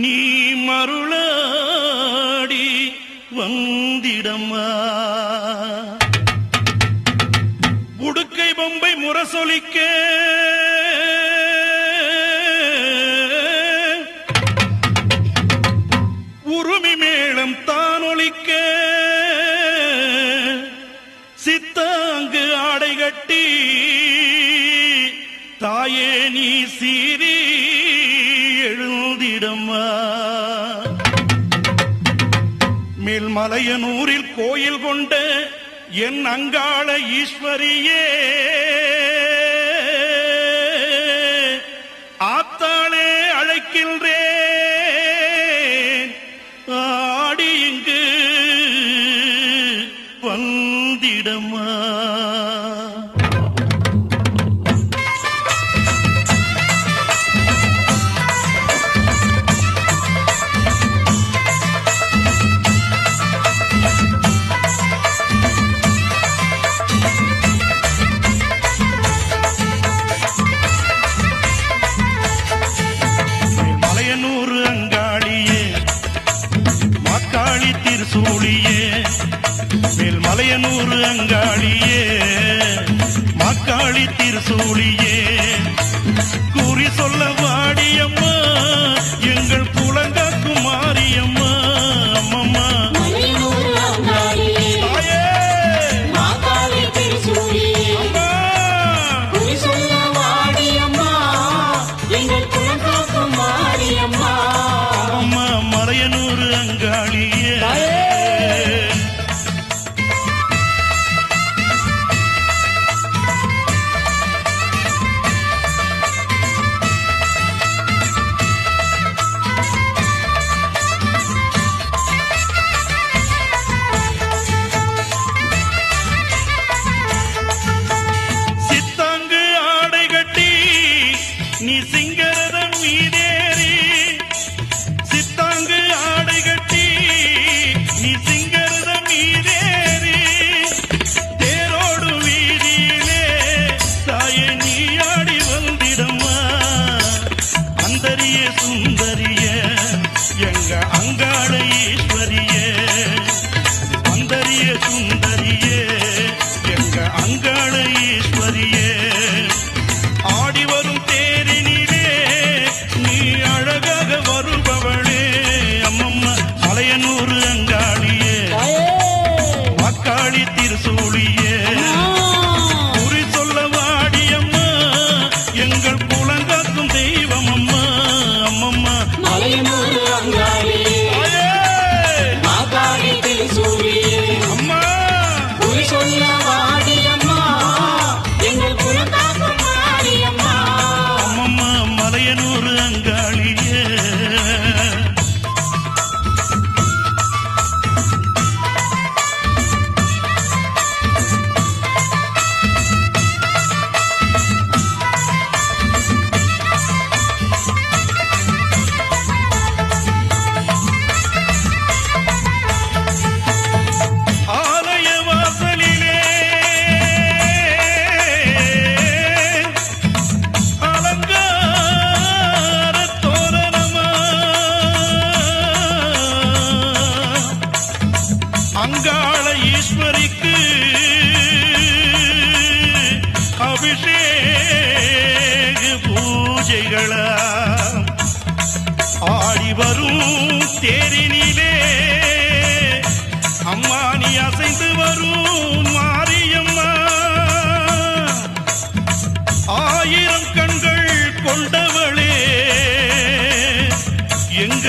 நீ மருளாடி வந்திடம்மா. உடுக்கை பொம்பை முரசொலிக்க உருமி மேளம் தானொலிக்க சித்தாங்கு ஆடை கட்டி தாயே நீ சீரி எழுந்திடம்மா. மேல்மலையனூரில் கோயில் கொண்ட என் அங்காள ஈஸ்வரியே, ஆத்தாளே அழைக்கின்றேன் ஆடி இங்கு வந்திடம்மா. மேல்மலையனூர் அங்காளியே, மாக்காளி திருசூழியே, கூறி சொல்ல வாடியம்மா எங்கள் குலங்காக்கும் மாரியம்மா. அம்மம்மா மலையனூர் அங்காளியே. நீ சிங்கரதம் மீதேறி சித்தாங்கு ஆடை கட்டி, நீ சிங்கரதம் மீதேறி தேரோடு வீதியிலே தாயே நீ ஆடி வந்திடம்மா. அந்தரிய சுந்தரிய எங்க அங்காள ஈஸ்வரியே, அந்தரிய சுந்தரியே எங்க அங்காள ஈஸ்வரியே, ஆடி வரும் தேரினிலே நீ அழகாக வருபவளே. அம்மம்மா மலையனூர் அங்காளியே, மக்காளி திருசூழியே, குறி சொல்ல வாடியம்மா எங்கள் குலங்காக்கும் தெய்வம் அம்மா. அம்மம்மா மலையனூர் அங்காளியே, மக்காளி திருசூழியே, அம்மா குறி சொல்ல வாடியம்மா எங்கள் குலங்காக்கும் மாரியம்மா. அம்மம்மா மலையனூர் அங்காளியே. ஆலய வாசலிலே அலங்கார தோரணமா, அங்காள ஈஸ்வரிக்கு அபிஷேக பூஜைகளா, ஆடி வரும் தேரினிலே அம்மா நீ அசைந்து வரும் மாரியம்மா. ஆயிரம் கண்கள் கொண்டவளே எங்க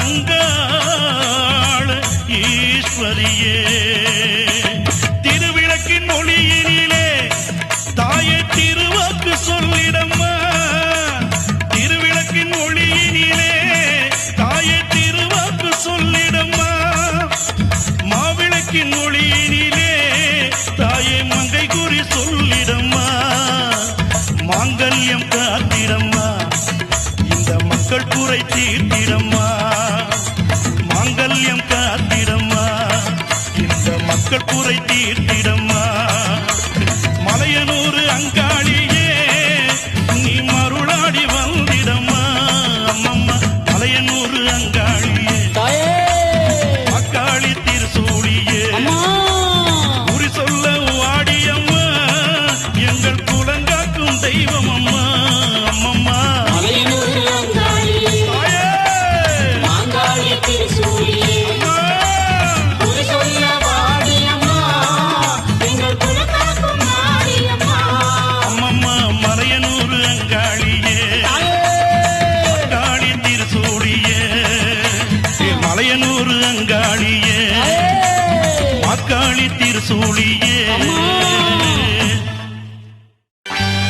அங்காள ஈஸ்வரியே, திருவிளக்கின் ஒளியினிலே தாயை திருவாக்கு சொல்லிடம்மா. திருவிளக்கின் ஒளியினிலே தாயை திருவாக்கு சொல்லிடம்மா. மாவிளக்கின் ஒளியினிலே தாயை மங்கை குறி சொல்லிடம்மா. மாங்கல்யம் காத்திடம்மா இந்த மக்கள் குறை தீர்த்திடம்மா. மாங்கல்யம் காத்திடம்மா இந்த மக்கள் குறை தீர்த்திடம்மா. மலையனூர் அங்காளியே நீ மருளாடி வந்திடம்மா. அம்மம்மா மலையனூர் திரிசூலியே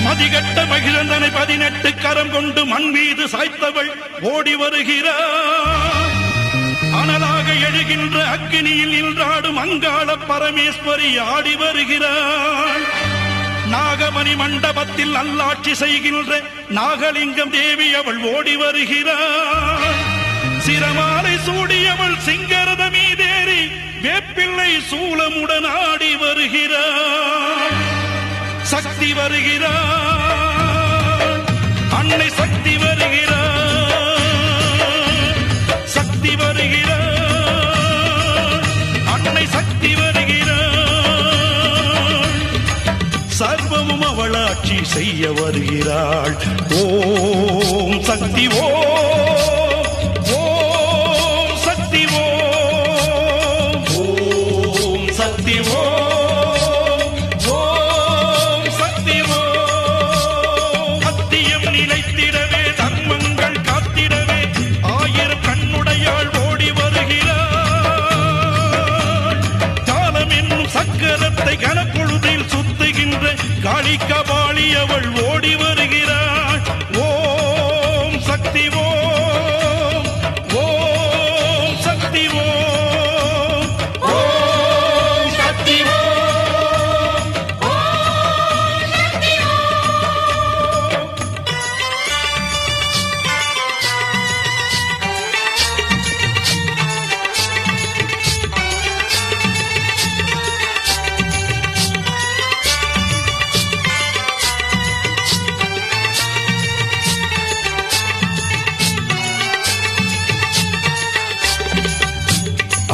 மதிகட்ட மகிழந்தனை 18 கரம் கொண்டு மண் மீது சாய்த்தவள் ஓடி வருகிறார். அனலாக எழுகின்ற அக்கினியில் நின்றாடும் அங்காள பரமேஸ்வரி ஆடி வருகிறாள். நாகமணி மண்டபத்தில் நல்லாட்சி செய்கின்ற நாகலிங்கம் தேவி அவள் ஓடி வருகிறாள். சிரமாலை சூடியவள் சிங்கரத மீதேறி வேப்பிள்ளை சூலமுடன் ஆடி வருகிறாள். சக்தி வருகிறாள், அன்னை சக்தி வருகிறாள், சக்தி வருகிறாள், அன்னை சக்தி வருகிறாள். சர்வமும் அவளாட்சி செய்ய வருகிறாள். ஓம் சக்தி ஓம், ஓம் சக்தி ஓம், ஓம் சக்தி ஓம். கனப்பொழுதில் சுத்துகின்ற காளிகபாலி அவள் ஓடி வருகிறாள். ஓம் சக்தி ஓம், ஓம் சக்தி ஓம், ஓம் சக்தி ஓம், ஓம் சக்தி ஓம்.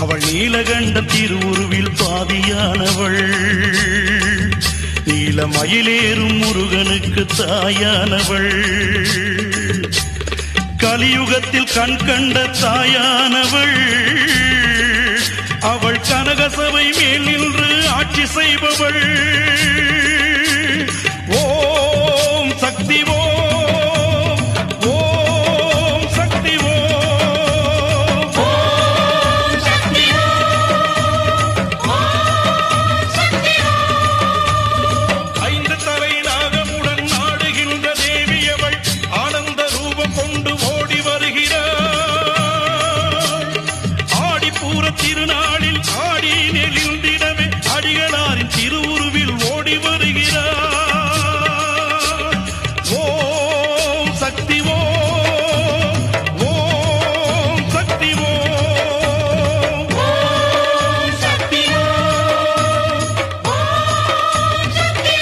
அவள் நீலகண்ட திருவுருவில் பாதியானவள், நீலமயிலேறும் முருகனுக்கு தாயானவள், கலியுகத்தில் கண் கண்ட தாயானவள், அவள் கனகசபை மேல் நின்று ஆட்சி செய்பவள். ஓம் சக்தி ஓம், ஓம் சக்தி ஓம். திருநாளில் ஆடி நெளிந்திடவே அடிகளாரின் திருவுருவில் ஓடி வருகிறார். ஓம் சக்தி ஓம், ஓம் சக்தி ஓம், ஓம் சக்தி ஓம், ஓம் சக்தி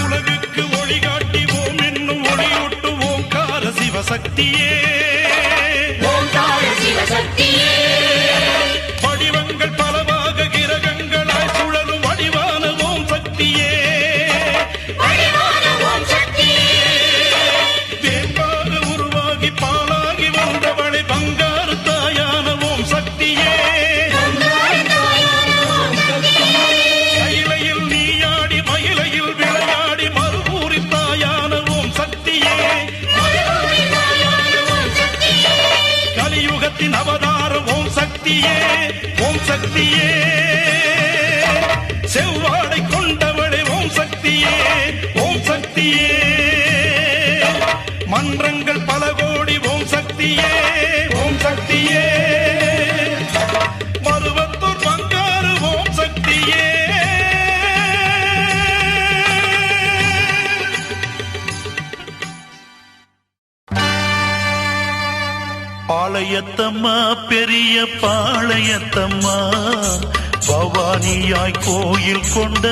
உலகுக்கு ஒளிகாட்டிவோம் என்னும் ஒளியூட்டுவோம் கார சிவசக்தியே, ஓங்கார சிவசக்தியே. வடிவங்கள் பலவாக கிரகங்களாய் சுழலும் வடிவான ஓம் சக்தியே, வடிவான ஓம் சக்தியே. வேம்பாக உருவாகி பாலாகி வந்தவளை பங்காரு தாயான ஓம் சக்தியே, பங்காரு தாயான ஓம் சக்தியே. கையிலையில் நீயாடி மயிலையில் விளையாடி மறுபூரி தாயான ஓம் சக்தியே, மதுரை தாயான ஓம் சக்தியே. கலியுகத்தின் அவதாரம் ஓம் சக்தியே, ஓம் சக்தியே, செவ்வாடை கொண்டவளே ஓம் சக்தியே, ஓம் சக்தியே, மன்றங்கள் பல கோடி ஓம் சக்தியே, ஓம் சக்தியே, மருவத்தூர் பங்காரு ஓம் சக்தியே. பாளையத்தம்மா பெரிய பாளையத்தம்மா, பவானியாய் கோயில் கொண்ட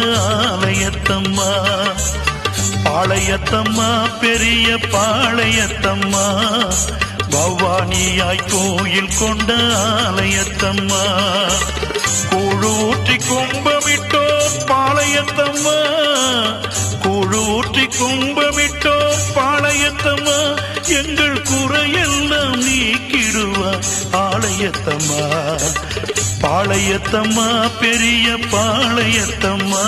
ஆலயத்தம்மா. பாளையத்தம்மா பெரிய பாளையத்தம்மா, பவானியாய் கோயில் கொண்ட ஆலயத்தம்மா. கூழூற்றி கும்பமிட்டோ பாளையத்தம்மா, கூழூற்றி கும்பமிட்டோ பாளையத்தம்மா, எங்கள் குறையெல்லாம் நீக்கிடுவா ஆலயத்தம்மா. பாளையத்தம்மா பெரிய பாளையத்தம்மா,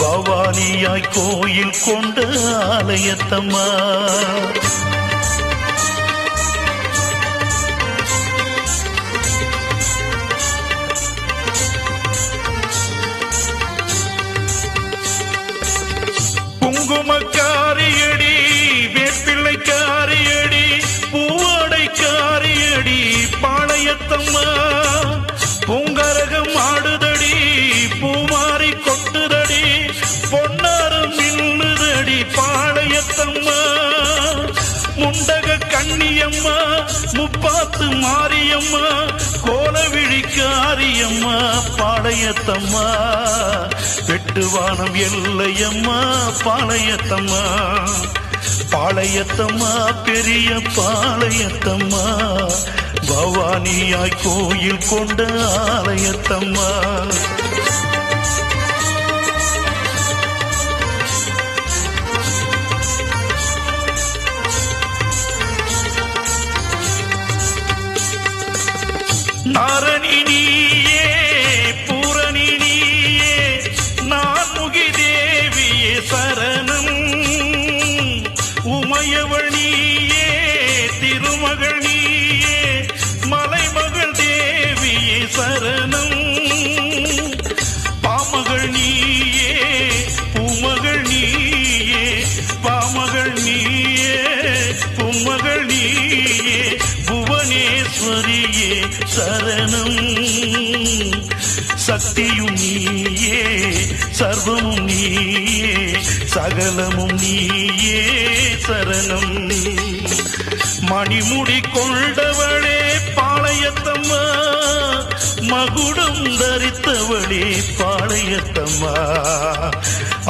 பவானியாய் கோயில் கொண்ட ஆலயத்தம்மா. குங்குமக்காரியடி வேப்பிள்ளைக்காரியடி பூவாடைக்காரியடி பாளையத்தம்மா பூங்கரகம் ஆடுதடி பூமாரி கொட்டுதடி பொன்னாரம் மின்னுதடி பாளையத்தம்மா முண்டக கண்ணியம்மா முப்பாத்து மாரியம்மா கோலவிழிக்காரியம்மா பாளையத்தம்மா வெட்டுவானம் எல்லையம்மா பாளையத்தம்மா பாளையத்தம்மா பெரிய பாளையத்தம்மா பவானியாய் கோயில் கொண்ட ஆலயத்தம்மா நாரணி நீயே பூரணி நீயே நான்முகி தேவியே சரணம் உமையவள் நீயே திருமகள் நீயே மலைமகள் தேவியே சரணம் பாமகள் நீயே பூமகள் நீயே பாமகள் நீயே பூமகள் நீயே புவனேஸ்வரியே சரணம் சக்தியும் நீயே சர்வமும் நீயே சகலமும் நீயே சரணம் மணிமுடி கொண்டவளே பாளையத்தம்மா மகுடம் தரித்தவளே பாளையத்தம்மா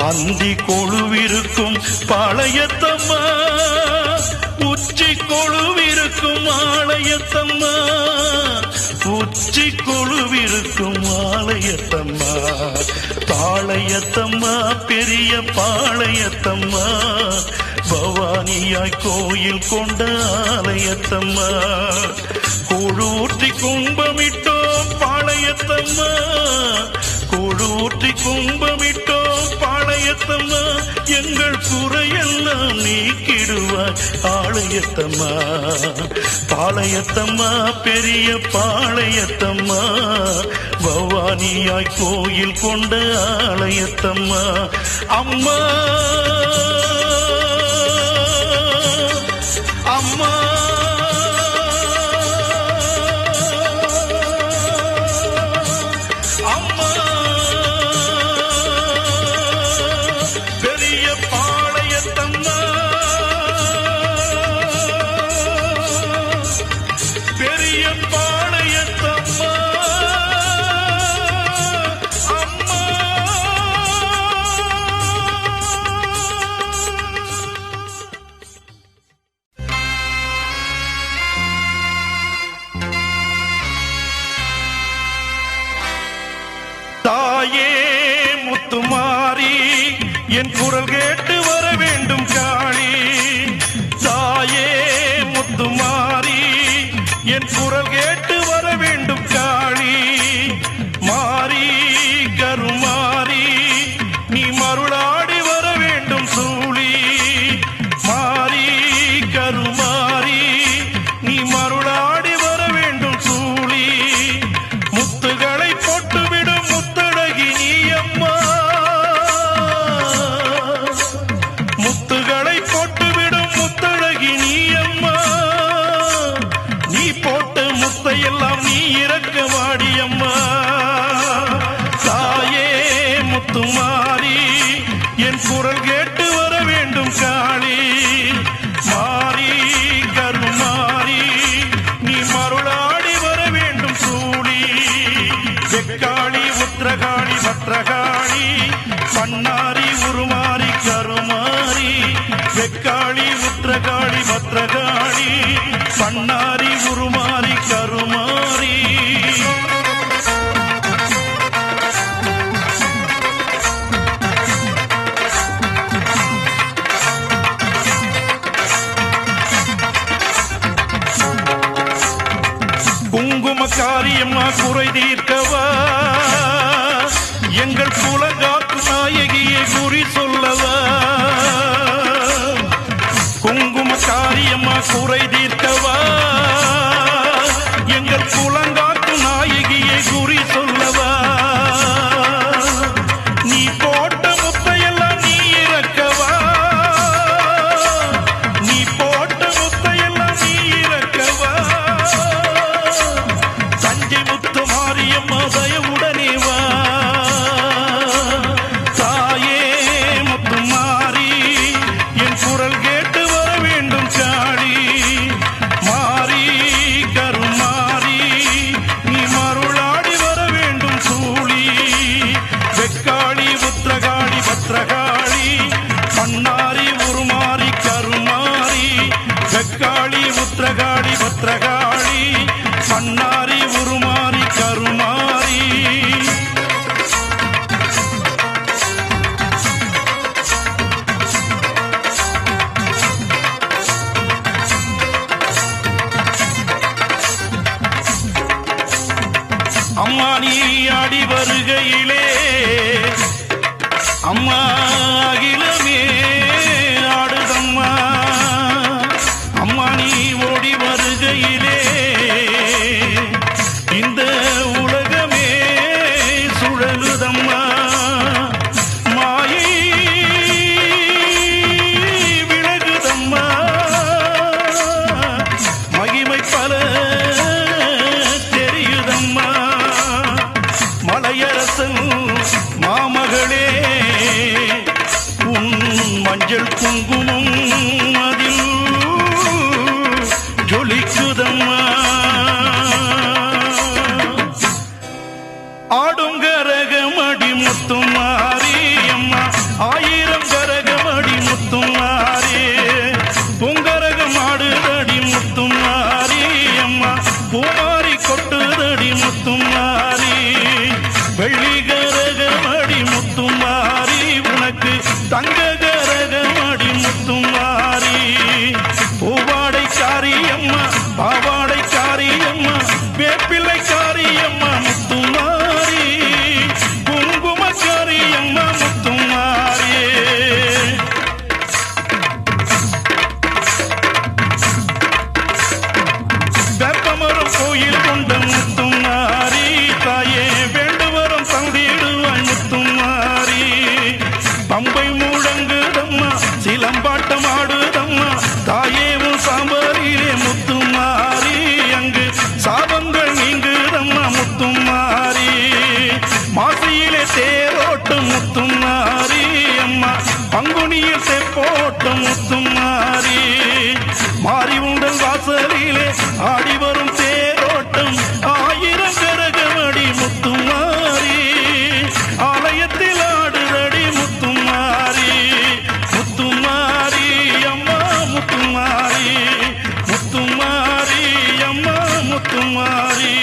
அந்தி கொழுவிருக்கும் பாளையத்தம்மா உச்சி கொழுவிருக்கும் ஆலயத்தம்மா உச்சி கொழுவிருக்கும் ஆலயத்தம்மா பாளையத்தம்மா பெரிய பாளையத்தம்மா பவானியாய் கோயில் கொண்ட ஆலயத்தம்மா கூழூற்றி கும்பமிட்டோம் பாளையத்தம்மா கூழூற்றி கும்பமிட்டோம் பாளையத்தம்மா எங்கள் குறையெல்லாம் நீக்கிடுவாய் ஆலயத்தம்மா பாளையத்தம்மா பெரிய பாளையத்தம்மா பவானியாய் கோயில் கொண்ட ஆலயத்தம்மா அம்மா அம்மா அம்மா பெரிய பாளையத்தம்மா பெரிய பாளையத்தம்மா அம்மா தாயே முத்துமாரி என் குரல் கேட்டு வர வேண்டும் காளி தாயே முத்துமாரி என் குரல் கேட்டு வர வேண்டும் காளி மாறி கருமாறி நீ மருளாடி வர வேண்டும் சூழி மாறி கருமாறி நீ மருளாடி வர வேண்டும் சூழி முத்துகளை போட்டுவிடும் முத்தழகி நீ அம்மா முத்துகளை போட்டுவிடும் முத்தழகி நீ அம்மா நீ போட்ட முத்தையெல்லாம் நீ இறக்க வாடியம்மா தாயே முத்துமாரி என் குரல் கேட்டு வர வேண்டும் காளி மாறி கருமாறி நீ மருளாடி வர வேண்டும் சூழி வெக்காளி உத்திரகாளி பத்ரகாளி பண்ணாரி உருமாறி கருமாறி வெக்காளி உத்திரகாளி பத்ரகாளி பண்ணாரி உருமாறி கருமாறி குங்குமக்காரியம்மா குறை தீர்க்கவா எங்கள் குலங்காக்கு நாயகியை குறி சொல்லவா குங்குமக்காரியம்மா குறை தீர்க்கவா எங்கள் குலங்காக்கு நாயகியை குறி சொல்லவா நீ போட்ட முத்தையெல்லாம் நீ இறக்கவா பத்ரகாளி பண்ணாரி உருமாறி கருமாறி அம்மா நீ ஆடி வருகையிலே அம்மா அகிலமே ஆடுதம்மா அம்மா நீ ஓடி வருகையிலே இந்த உலகமே சுழலுதம்மா மாயை விலகுதம்மா மகிமை பல தெரியுதம்மா மலையரசன் மாமகளே உன் மஞ்சள் குங்குமம் அதில் ஜொலிக்குதம்மா ஆடும் கரகமடி முத்தும் மாறி அம்மா ஆயிரம் கரகமடி முத்தும் மாறி பொங்கரகம் ஆடுதடி முத்தும் மாறி அம்மா பூமாரி கொட்டுதடி முத்தும் மாறி வெள்ளி கரகமடி முத்தும் மாறி உனக்கு தங்க கரகமடி முத்தும் மாறி பூவாடை காரியம்மா பாவாடை காரியம்மா வேப்பிள்ளை காரியம்மா முத்தும் மாறி குங்கும காரியம்மா முத்தும் மாறி வேப்பமரம் கோயில் கொண்ட முத்தும் மாறி தாயே வேண்டுவரம் தந்திடுவாய் முத்தும் மாறி பம்பை முழங்குதம்மா சிலம்பாட்டம் ஆடுதம்மா தாயேவும் சாம்பாரிலே முத்தும் மாறி அங்கு சாபங்கள் நீங்குதம்மா முத்தும் மாறி மாசியிலே தேரோட்டம் முத்தும் மாறி அம்மா பங்குனியில் தெப்போட்டம் முத்தும் மாறி மாறி உண்டல் வாசலிலே ஆடி வரும் தேரோட்டம் ஆயிரம் கரகமடி முத்தும் மாறி ஆலயத்தில் ஆடுதடி முத்தும் மாறி முத்தும் மாறி அம்மா முத்தும் மாறி முத்தும் மாறி அம்மா முத்தும் மாறி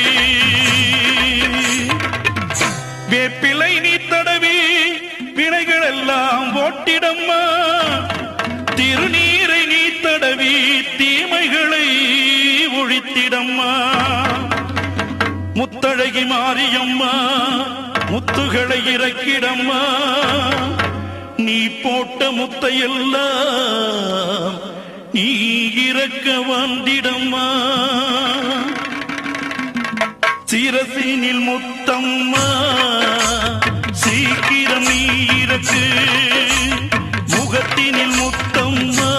வேப்பிலை நீ தடவி வினைகள் எல்லாம் ஓட்டிடம்மா திருநீரை நீ தடவி தீமைகளை ஒழித்திடம்மா முத்தழகி மாரியம்மா முத்துகளை இறக்கிடம்மா நீ போட்ட முத்தையெல்லாம் நீ இறக்க வந்திடம்மா சிரசினில் முத்தம்மா சீக்கிரம் நீ இறக்கு முகத்தினில் முத்தம்மா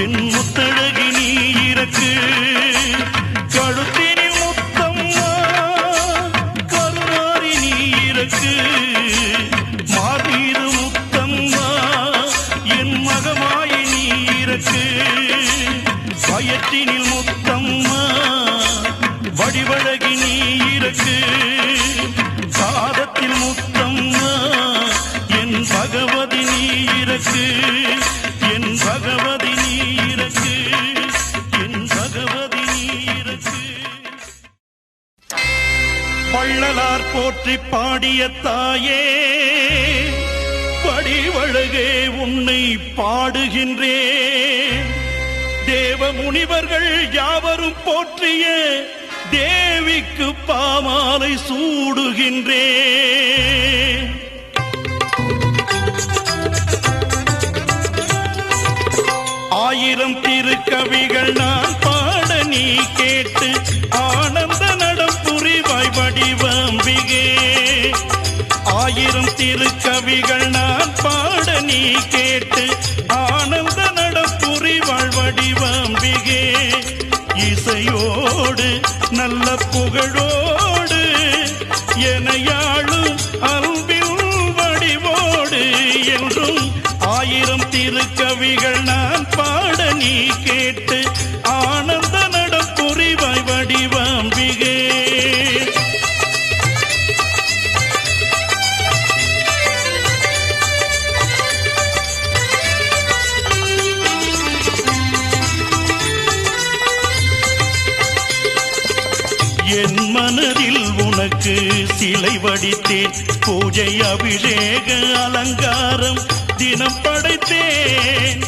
என் முத்தழகி நீ இறக்கு கழுத்தினில் முத்தம்மா கருமாறி நீ இறக்கு மார்மீது முத்தம்மா என் மகமாயி நீ இறக்கு வயற்றினில் முத்தம்மா வடிவழகி நீ இறக்கு பாதத்தில் முத்தம்மா என் பகவதி நீ இறக்கு என் பகவதி நீ இறக்கு என் பகவதி நீ இறக்கு வள்ளலார் போற்றி பாடிய தாயே படிவழகே உன்னை பாடுகின்றேன் தேவ முனிவர்கள் யாவரும் போற்றிய தேவிக்கு பாமாலை சூடுகின்றேன் ஆயிரம் திருக்கவிகள் நான் பாட நீ கேட்டு ஆனந்த நடம் புரிவாய் வடிவம்பிகே ஆயிரம் திருக்கவிகள் நான் பாட நீ கேட்டு ஆனந்த நடம் புரிவாய் வடிவம்பிகே இசையோடு நல்ல புகழோடு எனையாளும் அன்பில் வடிவோடு என்றும் ஆயிரம் திருக்கவிகள் நான் பாட நீ கேட்டு ஆனந்த நடம் புரிவாய் வடிவம்பிகே உனக்கு சிலை வடித்தேன் பூஜை அபிஷேக அலங்காரம் தினம் படைத்தேன்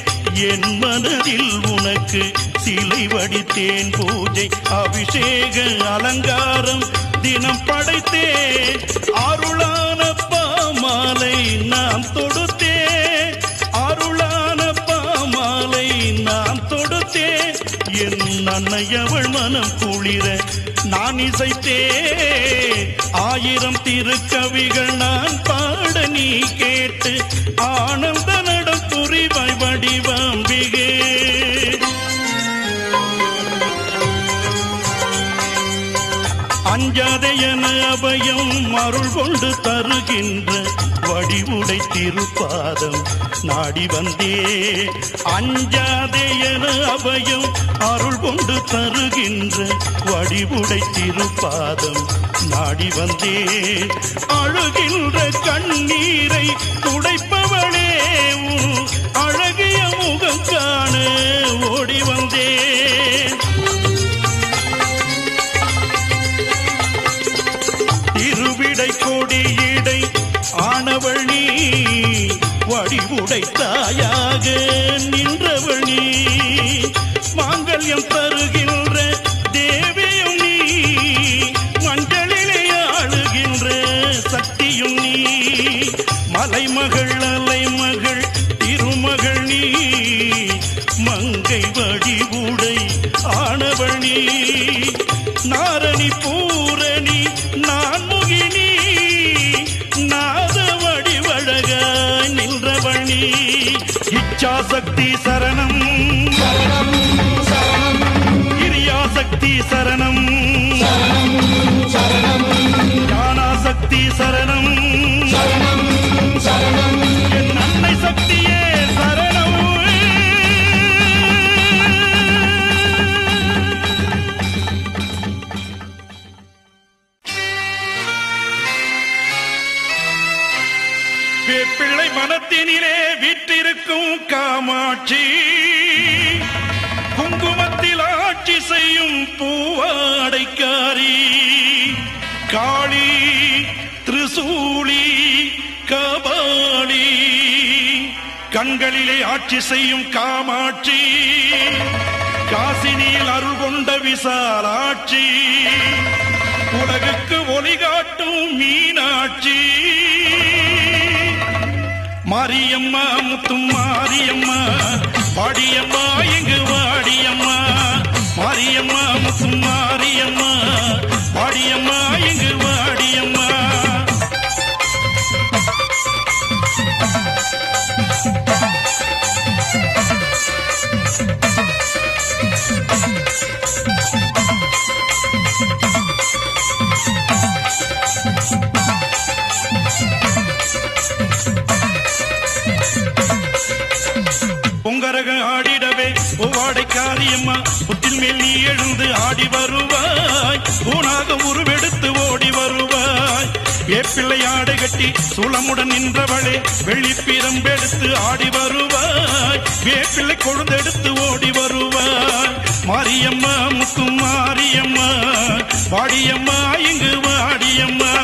என் மனதில் உனக்கு சிலை வடித்தேன் பூஜை அபிஷேக அலங்காரம் தினம் படைத்தேன் அருளான பாமாலை நான் தொடுத்தேன் அருளான பாமாலை நான் தொடுத்தேன் என் அன்னையவள் மனம் குளிர நான் இசைத்தேன் ஆயிரம் திருக்கவிகள் நான் பாட நீ கேட்டு ஆனந்த நடம் புரிவாய் வடிவாம்பிகே அஞ்சாதே என அபயம் அருள் கொண்டு தருகின்ற வடிவுடை திருப்பாதம் நாடி வந்தே அஞ்சாதே என அபயம் அருள் கொண்டு தருகின்ற வடிவுடை திருப்பாதம் நாடி வந்தே அழுகின்ற கண்ணீரை துடைப்பவளே அழகிய முகம் காண ஓடி வந்தேன் திருவிடை கொடியிடை ஆனவள் நீ வடிவுடை தாயாக நின்றவள் நீ மாங்கல்யம் தருகின்ற தேவியும் நீ மஞ்சளிலே ஆளுகின்ற சக்தியும் நீ மலைமகள் அலைமகள் திருமகள் நீ மங்கை வடிவுடை ஆனவள் நீ நாரணி பூரணி நான் முகினி நாத வடிவழகாய் நின்றவள் நீ இச்சாசக்தி சரணம் கிரியாசக்தி சரணம் ஞானாசக்தி சரணம் என் அன்னை சக்தியே சரணம் பிள்ளை மனத்தினிலே வீற்றிருக்கும் காமாட்சி குங்குமத்தில் ஆட்சி செய்யும் பூவாடைக்காரி காளி திரிசூலி கபாலி கண்களிலே ஆட்சி செய்யும் காமாட்சி காசினியில் அருள் கொண்ட விசாலாட்சி உலகுக்கு ஒளி காட்டும் மீனாட்சி மாரியம்மா முத்தும் மாரியம்மா வாடியம்மா எங்கு வாடியம்மா மாரியம்மா முத்தும் மாரியம்மா வாடியம்மா எங்கு வாடியம்மா பொங்கரக ஆடிடவே ஓவாடைக்காரியம்மா புத்தின் மேல் நீ எழுந்து ஆடி வருவாய் ஊனாக உருவெடுத்து ஓடி வருவாய் வேப்பிள்ளை ஆடை கட்டி சூளமுடன் நின்றவளே வெள்ளிப்பிரம்பெடுத்து ஆடி வருவாய் வேப்பிள்ளை கொழுந்தெடுத்து ஓடி வருவாய் மாரியம்மா முத்து மாரியம்மா வாடியம்மா இங்கு வாடியம்மா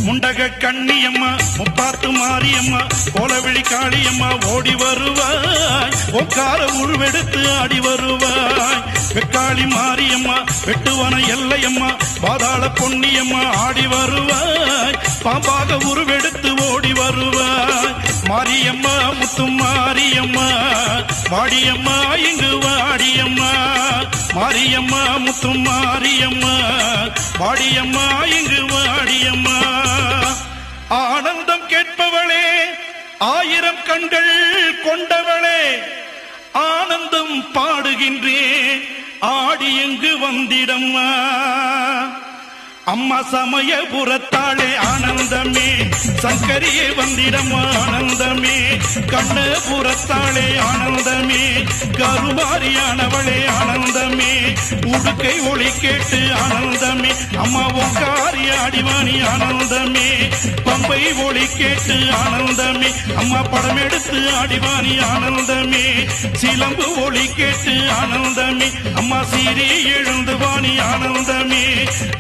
முண்டக கண்ணியம்மா முப்பாத்து மாரியம்மா கோலவிழி காளியம்மா ஓடி வருவாய் ஒக்கார உருவெடுத்து ஆடி வருவாய் வெக்காளி மாரியம்மா வெட்டுவன எல்லையம்மா பாதாள பொன்னியம்மா ஆடி வருவாய் பாம்பாக உருவெடுத்து ஓடி வருவாய் மாரியம்மா முத்து மாரியம்மா வாடியம்மா இங்கு வாடியம்மா மாரியம்மா முத்து மாரியம்மா வாடியம்மா இங்கு வாடியம்மா ஆனந்தம் கேட்பவளே ஆயிரம் கண்கள் கொண்டவளே ஆனந்தம் பாடுகின்றேன் ஆடி எங்கு வந்திடம்மா அம்மா சமயபுரத்தாளே ஆனந்தமே, சங்கரியே வந்திடம் ஆனந்தமே, கண்ணபுரத்தாளே ஆனந்தமே, கருமாரியானவளே ஆனந்தமே, உடுக்கை ஒளி கேட்டு ஆனந்தமே, அம்மா ஒங்காரி ஆடிவாணி ஆனந்தமே, பம்பை ஒளி கேட்டு ஆனந்தமே, அம்மா படம் எடுத்து ஆடிவாணி ஆனந்தமே, சிலம்பு ஒளி கேட்டு ஆனந்தமே, அம்மா சீரி எழுந்து வாணி ஆனந்தமே,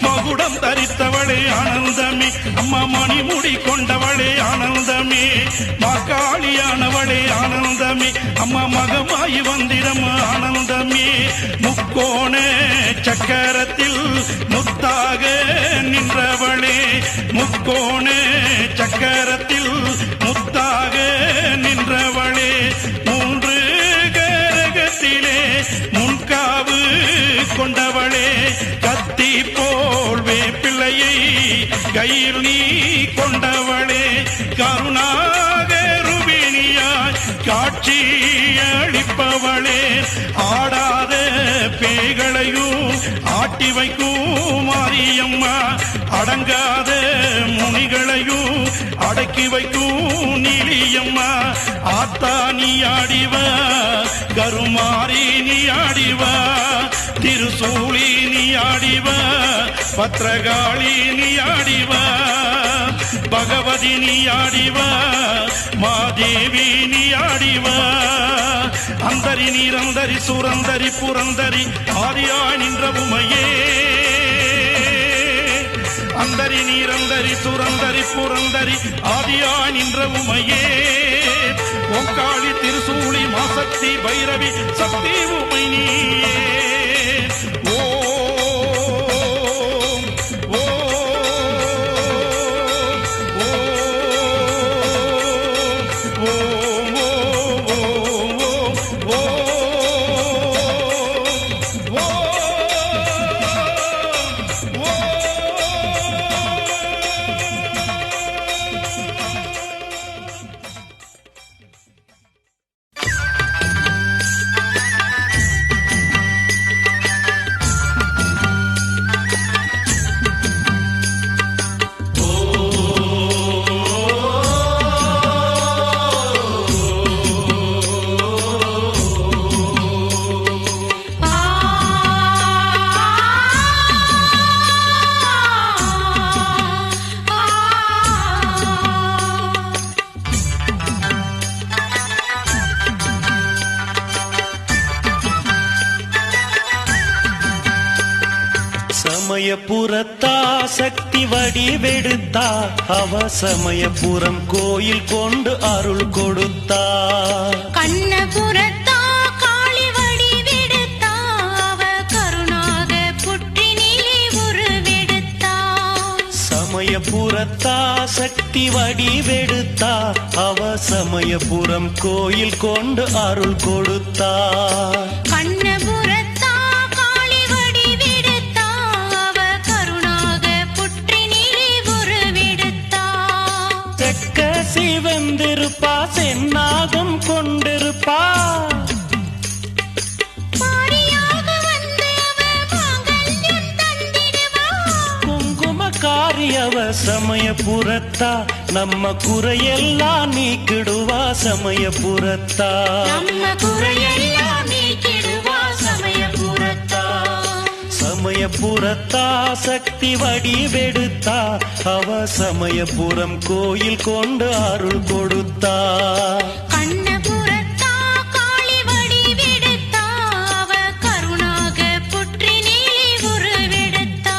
மகுடம் தரித்தவளே ஆனந்தமே, அம்மா மணிமுடி கொண்டவளே ஆனந்தமே, மாகாளியானவளே ஆனந்தமே, அம்மா மகமாயி வந்திடம் ஆனந்தமே, முக்கோண சக்கரத்தில் முத்தாக நின்றவளே, முக்கோண சக்கரத்தில் முத்தாக நின்றவளே, மூன்று கரகத்திலே முன்காவு கொண்டவளே, கத்தி போல் வேப்பிள்ளையை கையில் நீ கொண்டவளே, கருணாகருவினியாய் காட்சி அளிப்பவளே, ஆடாத பேய்களையும் ஆட்டி வைக்கும் மாரியம்மா, அடங்காத முனிகளையும் அடக்கி வைக்கும் நீலியம்மா, ஆத்தா நீ ஆடிவா, கருமாரி நீ ஆடிவா, திருசூலி நீ ஆடிவா, பத்ரகாளி நீ ஆடிவா, பகவதி நீ ஆடிவா, மாதேவி நீ ஆடிவா, அந்தரி நீரந்தரி சுரந்தரி புரந்தரி ஆதியாய் நின்ற உமையே, அந்தரி நீரந்தரி சுரந்தரி புரந்தரி ஆதியாய் நின்ற உமையே, ஓங்காளி திருசூலி மாசக்தி பைரவி சக்தி உமை நீயே, சமயபுரத்தா சக்தி வடிவெடுத்தா, அவ சமயபுரம் கோயில் கொண்டு அருள் கொடுத்தா, கண்ணபுரத்தா காளி வடிவெடுத்தா, அவ கருணாக புற்றினிலே உருவெடுத்தா, சமயபுரத்தா சக்தி வடிவெடுத்தா, அவ சமயபுரம் கோயில் கொண்டு அருள் கொடுத்தா, கண்ணபுரத்தா காளி வடிவெடுத்தா, அவ கருணாக புற்றினிலே உருவெடுத்தா, செக்க சிவந்திருப்பா சென்னாகம் கொண்டிருப்பா, மாரியாக வந்து அவ மாங்கல்யம் தந்திடுவா, குங்குமக்காரி அவ சமயபுரத்தா, நம்ம குறையெல்லாம் நீக்கிடுவா சமயபுரத்தா, நம்ம குறையெல்லாம் நீக்கிடுவா சமயபுரத்தா, சமயபுரத்தா சக்தி வடிவெடுத்தா, அவ சமயபுரம் கோயில் கொண்டு அருள் கொடுத்தா, கண்ணபுரத்தா காளி வடிவெடுத்தா, அவ கருணாக புற்றினிலே உருவெடுத்தா,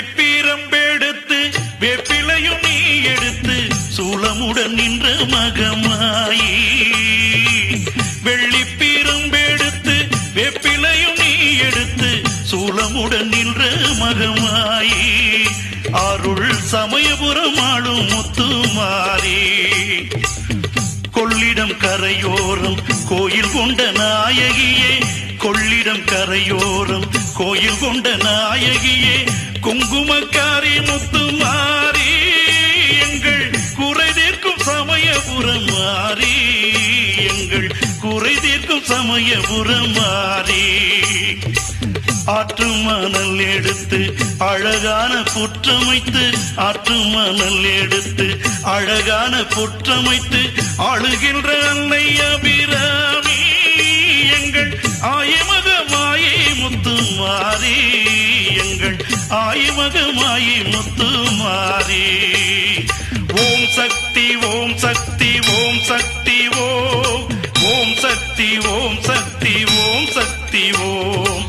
வெள்ளிப்பீரம்பெடுத்து வேப்பிலையும் நீ எடுத்து சூளமுடன் நின்ற மகமாயி, வெள்ளிப்பீரம்பெடுத்து சமயபுரம் ஆளும் முத்துமாரி. கொள்ளிடம் கரையோரம் கோயில் கொண்ட நாயகியே, கொள்ளிடம் கரையோரம் கோயில் கொண்ட நாயகியே, குங்குமக்காரி முத்துமாரி, எங்கள் குறை தீர்க்கும் சமயபுரம் மாறி, எங்கள் குறை தீர்க்கும் சமயபுரம் மாறி. ஆற்று மணல் எடுத்து அழகான புற்றமைத்து, ஆற்று மணல் எடுத்து அழகான புற்றமைத்து ஆளுகின்ற அன்னை அபிராமி, எங்கள் ஆயமக மாயை முத்துமாரி, எங்கள் ஆயமக மாயை முத்துமாரி. ஓம் சக்தி ஓம் சக்தி ஓம் சக்தி ஓம், ஓம் சக்தி ஓம் சக்தி ஓம் சக்தி ஓம்,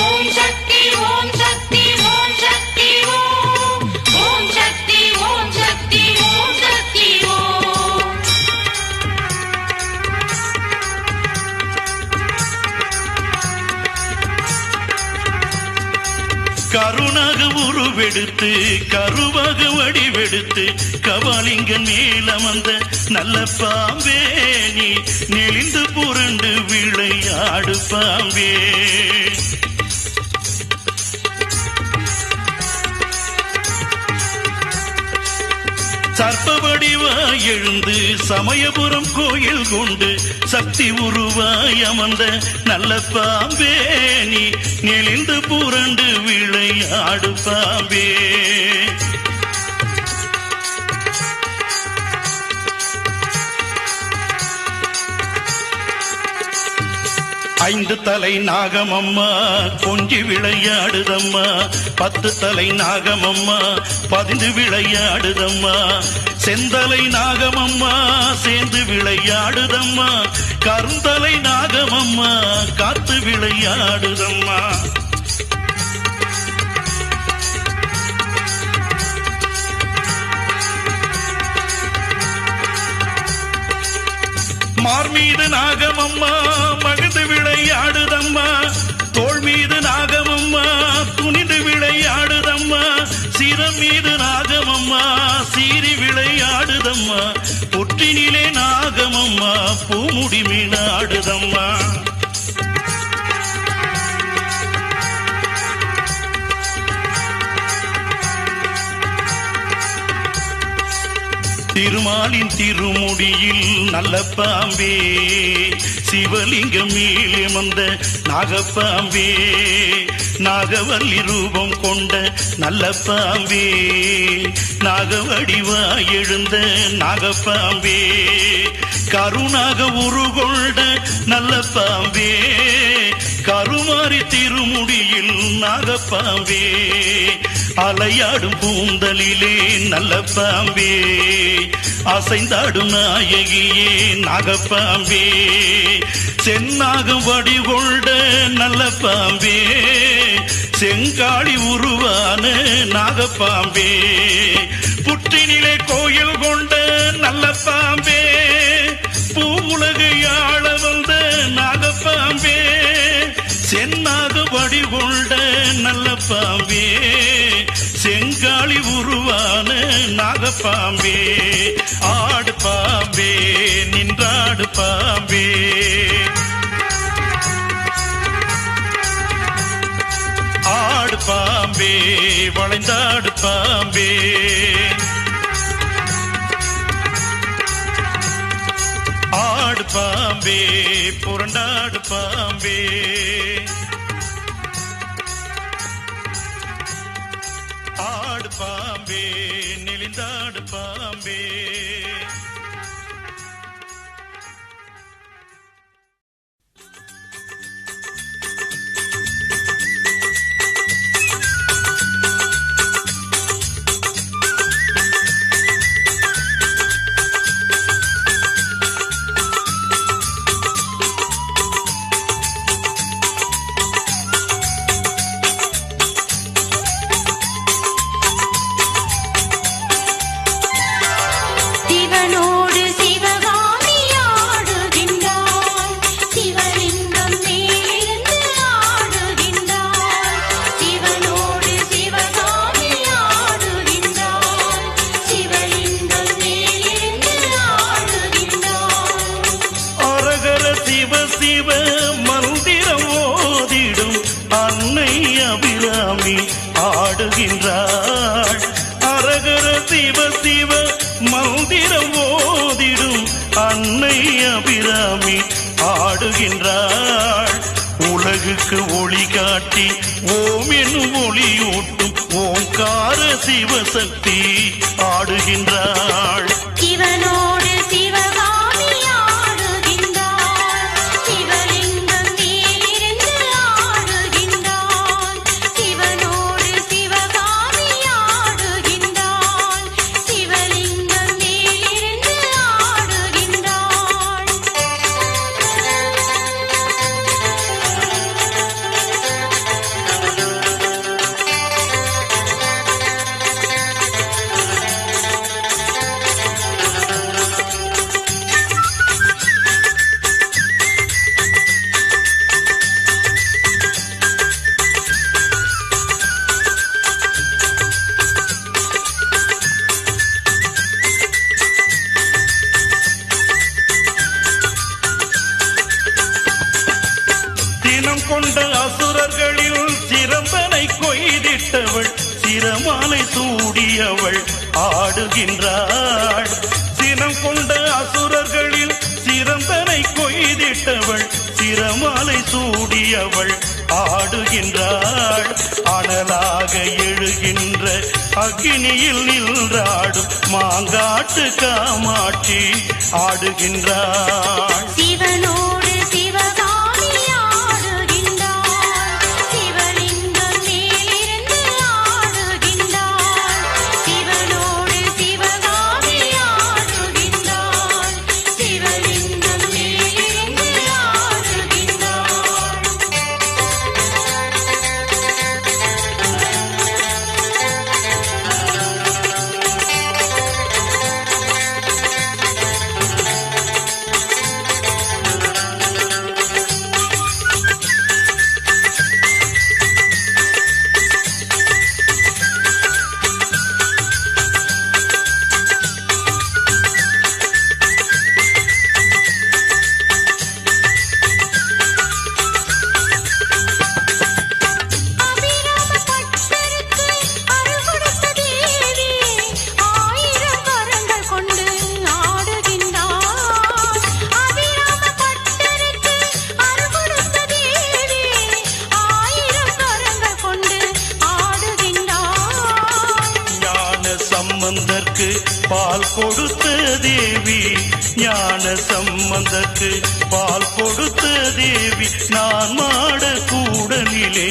ஓம் சக்தி ஓம் சக்தி ஓம் சக்தி ஓம், ஓம் சக்தி ஓம் சக்தி ஓம் சக்தி ஓம். கருணாக உருவெடுத்து கருவாக வடிவெடுத்து கபாலிங்கன் மேலமர்ந்த நல்ல பாம்பே, நீ நெளிந்து புரண்டு விளையாடு பாம்பே. சர்ப்ப வடிவாய் எழுந்து சமயபுரம் கோயில் கொண்டு சக்தி உருவாய் அமர்ந்த நல்ல பாம்பே, நீ நெளிந்து புரண்டு விளையாடு பாம்பே. ஐந்து தலை நாகமம்மா கொஞ்சி விளையாடுதம்மா, 10 தலை நாகமம்மா பதிந்து விளையாடுதம்மா, செந்தலை நாகமம்மா சேர்ந்து விளையாடுதம்மா, கருந்தலை நாகமம்மா காத்து விளையாடுதம்மா. மார் மீது நாகமம்மா மகிழ்ந்து விளையாடுதம்மா, தோள் மீது நாகமம்மா துணிந்து விளையாடுதம்மா, சிரம் மீது நாகமம்மா சீறி விளையாடுதம்மா, பொற்றினிலே நாகமம்மா பூமுடி மீனாடுதம்மா. திருமாலின் திருமுடியில் நல்ல பாம்பே, சிவலிங்கம் மேலே வந்த நாகப்பாம்பே, நாகவல்லி ரூபம் கொண்ட நல்ல பாம்பே, நாகவடிவாய் எழுந்த நாகப்பாம்பே, கருணாக உருகொண்ட நல்ல பாம்பே, கருமாரி திருமுடியில் நாகப்பாம்பே, அலையாடும் பூந்தலிலே நல்ல பாம்பே, அசைந்தாடும் நாயகியே நாகப்பாம்பே, செந்நாகம் வடிகொண்ட நல்ல பாம்பே, செங்காளி உருவான நாகப்பாம்பே, புற்றினிலே கோயில் கொண்ட நல்ல பாம்பே, பூவுலகை ஆள வந்த நாகப்பாம்பே, செந்நாக வடிகொண்ட நல்ல பாம்பே, செங்காளி உருவான நாகப்பாம்பே, ஆடு பாம்பே நின்றாடு பாம்பே, ஆடு பாம்பே வளைந்தாடு பாம்பே, ஆடு பாம்பே புரண்டாடு பாம்பே, ஆடு பாம்பே நெளிந்தாடு பாம்பே. திவ மந்திரம் ஓதிடும் அன்னை அபிராமி ஆடுகின்றாள். அரகர சிவ சிவ மந்திரம் ஓதிடும் அன்னை அபிராமி ஆடுகின்றாள். உலகுக்கு ஒளி காட்டி ஓம் என்னும் ஒளியூட்டும் ஓங்கார சிவசக்தி ஆடுகின்றாள். சிவனோடு சிவகாமி ஆடுகின்றாள். சிவலிங்கம் மேலிருந்து ஆடுகின்றாள். சிவனோடு சிவகாமி ஆடுகின்றாள். சிவலிங்கம் மேலிருந்து ஆடுகின்றாள். தினம் கொண்ட அசுரர்களில் சிரம்பனை கொய்திட்டவள் சிரமாலை சூடியவள் ஆடுகின்றாள். சினம் கொண்ட அசுரர்களில் சிரம்பனை கொய்திட்டவள் சிரமாலை சூடியவள் ஆடுகின்றாள். அனலாக எழுகின்ற அக்னியில் நின்றாடும் மாங்காட்டு காமாட்சி ஆடுகின்றாள். சிவனோடு சிவகாமி ஆடுகின்றாள். சிவலிங்கம் மேலிருந்து ஆடுகின்றாள். சிவனோடு சிவகாமி ஆடுகின்றாள். சிவலிங்கம் மேலிருந்து ஆடுகின்றாள். சம்பந்தர்க்கு பால் கொடுத்த தேவி, ஞான சம்பந்தர்க்கு பால் கொடுத்த தேவி, நான் மாட கூடலிலே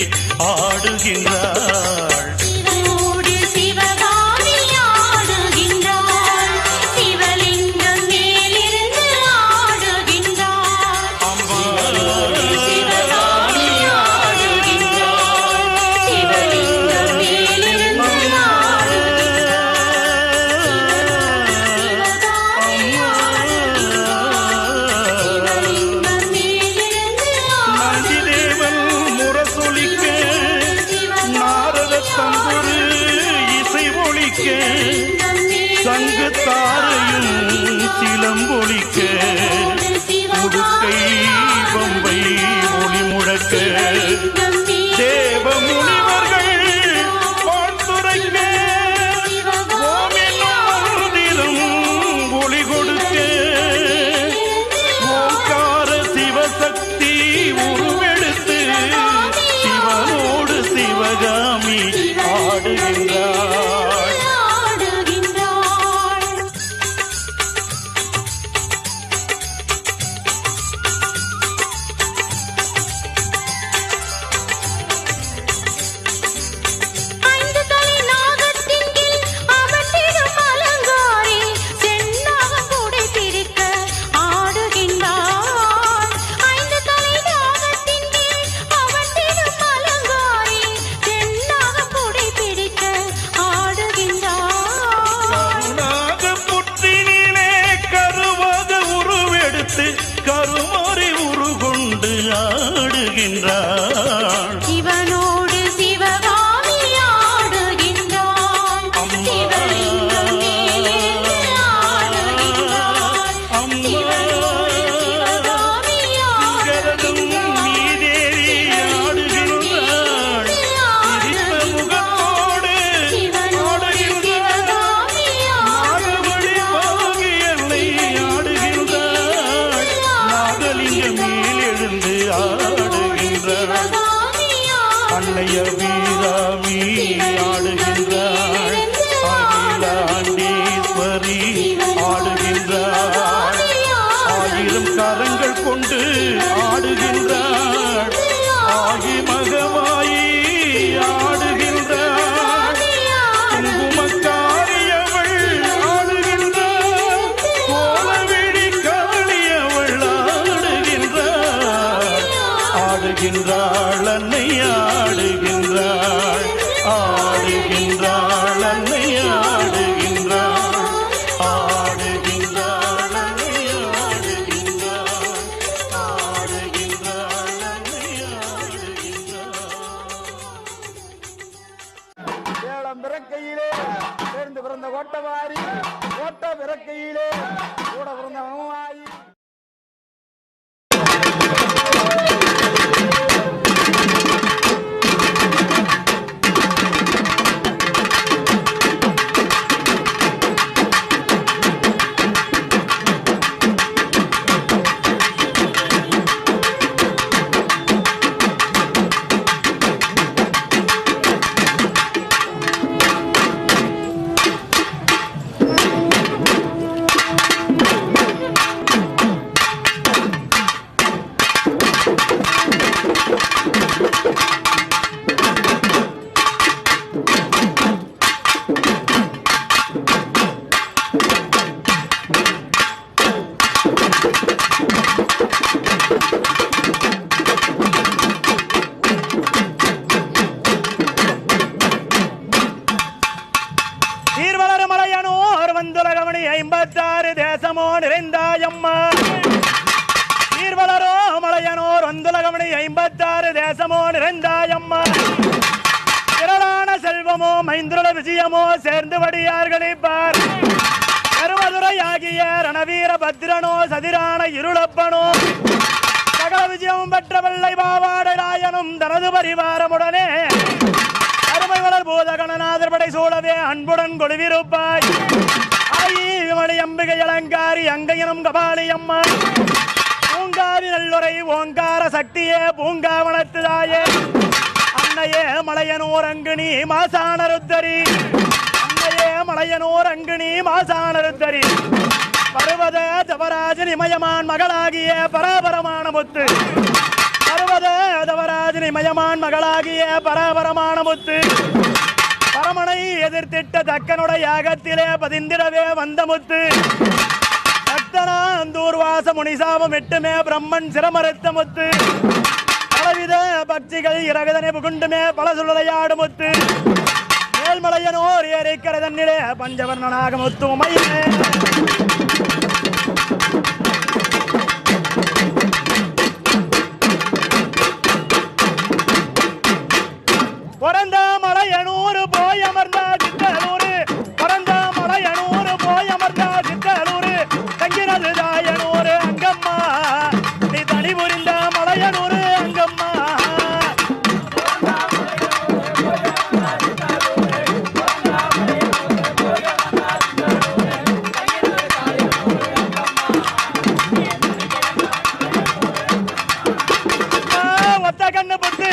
ஆடுகின்றாள். சிவனோடு சிவகாமி ஆடுகின்றாள். சிவலிங்கம் மேலிருந்து ஆடுகின்றாள். சிவனோடு சிவகாமி ஆடுகின்றாள். சிவலிங்கம் மேலிருந்து நந்திதேவன் முரசொலிக்க, நாரத தம்புரு இசை ஒலிக்க, சங்கு தாரையும் சிலம்பொலிக்க, உடுக்கை பம்பை ஒளி முழக்க, தேவ முனிவர்கள் வாழ்த்துரைக்க, ஓமென்னும் மந்திரம் ஒளி கொடுக்க, ஓங்கார சிவசக்தி உருவெடுத்து சிவனோடு சிவகாமி ஆடுகின்றாள். ஆடுகின்றாள். ஐந்து தலை நாகத்தின் கீழ் அமர்ந்திடும் அலங்காரி, செந்நாகம் கூடை பிடிக்க ஆடுகின்றாள். ஐந்து தலை நாகத்தின் கீழ் அமர்ந்திடும் அலங்காரி, செந்நாகம் கூடை பிடிக்க ஆடுகின்றாள். நாகப்புற்றினிலே கருவாக உருவெடுத்து கருமாறி உருகொண்டு ஆடுகின்றாள். சிவனோடு சிவகாமி ஆடுகின்றாள். சிவலிங்கம் மேலிருந்து ஆடுகின்றாள். சிவனோடு சிவகாமி ஆடுகின்றாள். ஆடுகின்றாள் அன்னைய வீராமி ஆடுகின்றாள் அகிலாண்டேஸ்வரி ஆடுகின்றாள் ஆயிரம் கரங்கள் கொண்டு ஆடுகின்றாள் ஆகி மகமாயி ஆடுகின்றாள் குங்குமக்காரியவள் ஆடுகின்றாள் கோலவிழி காளியவள் ஆடுகின்றாள் ஆடுகின்றாள் அன்னை ஆடுகின்றாள் ஆடுகின்றாள் அன்னை ஆடுகின்றாள் ஆடுகின்றாள் அன்னை ஆடுகின்றாள் ஆடுகின்றாள் அன்னை ஆடுகின்றாள் ஏழம் பிறக்கையிலே சேர்ந்து பிறந்த ஓட்டவாரி ஓட்ட பிறக்கையிலே கூட பிறந்த அம்மாயி வந்துலகமணி 56 தேசமோ நிறைந்தாயம்மா சீர்வளரோ மலையனோர் வந்துலகமணி 56 தேசமோ நிறைந்தாயம்மா திரளான செல்வமோ மைந்துர விஜயமோ சேர்ந்து வடியார்களிப்பார் கருமதுரையாகிய ரணவீர பத்ரனோ சதிரான இருளப்பனோ சகல விஜயம் பெற்ற வெள்ளை பாவாடராயனும் தனது பரிவாரமுடனே அருமை வளர் பூதகணநாதர் படை சூழவே அன்புடன் கொழுவிருப்பாய் மணி அம்பிகை அலங்காரி அங்கையனும் கபாலி அம்மா பூங்காரி நல்லுரை ஓங்கார சக்தியே பூங்காவனத்துதாயே அன்னையே மலையனூர் அங்குனி மாசானருத்தரி அன்னையே மலையனூர் அங்குனி மாசானருத்தரி பருவத தவராஜினி மயமான் மகளாகிய பராபரமான முத்து பருவத தவராஜினி மயமான் மகளாகிய பராபரமான முத்து பரமனை எதிர்த்திட்ட தக்கனுடைய யாகத்திலே பதிந்திடவே வந்த முத்து பக்தனாந்தூர்வாச முனிசாபம் எட்டுமே பிரம்மன் சிரமறுத்த முத்து பலவித பக்திகள் இறகுதனை புகுண்டுமே பல சொல்லையாடு முத்து மேல்மலையனோர் ஏறிக்கிற தன்னிலே பஞ்சவர்ணனாக முத்து உமையே பிறந்த மலையனூர் போய் அமர்ந்தா சித்தலூர் பிறந்த மலையனூர் போய் அமர்ந்தா சித்தலூர் தங்கினது தாயனூர் அங்கம்மா நீ தனி புரிந்த மலையனூர் அங்கம்மா ஒத்த கண்ணு புட்டு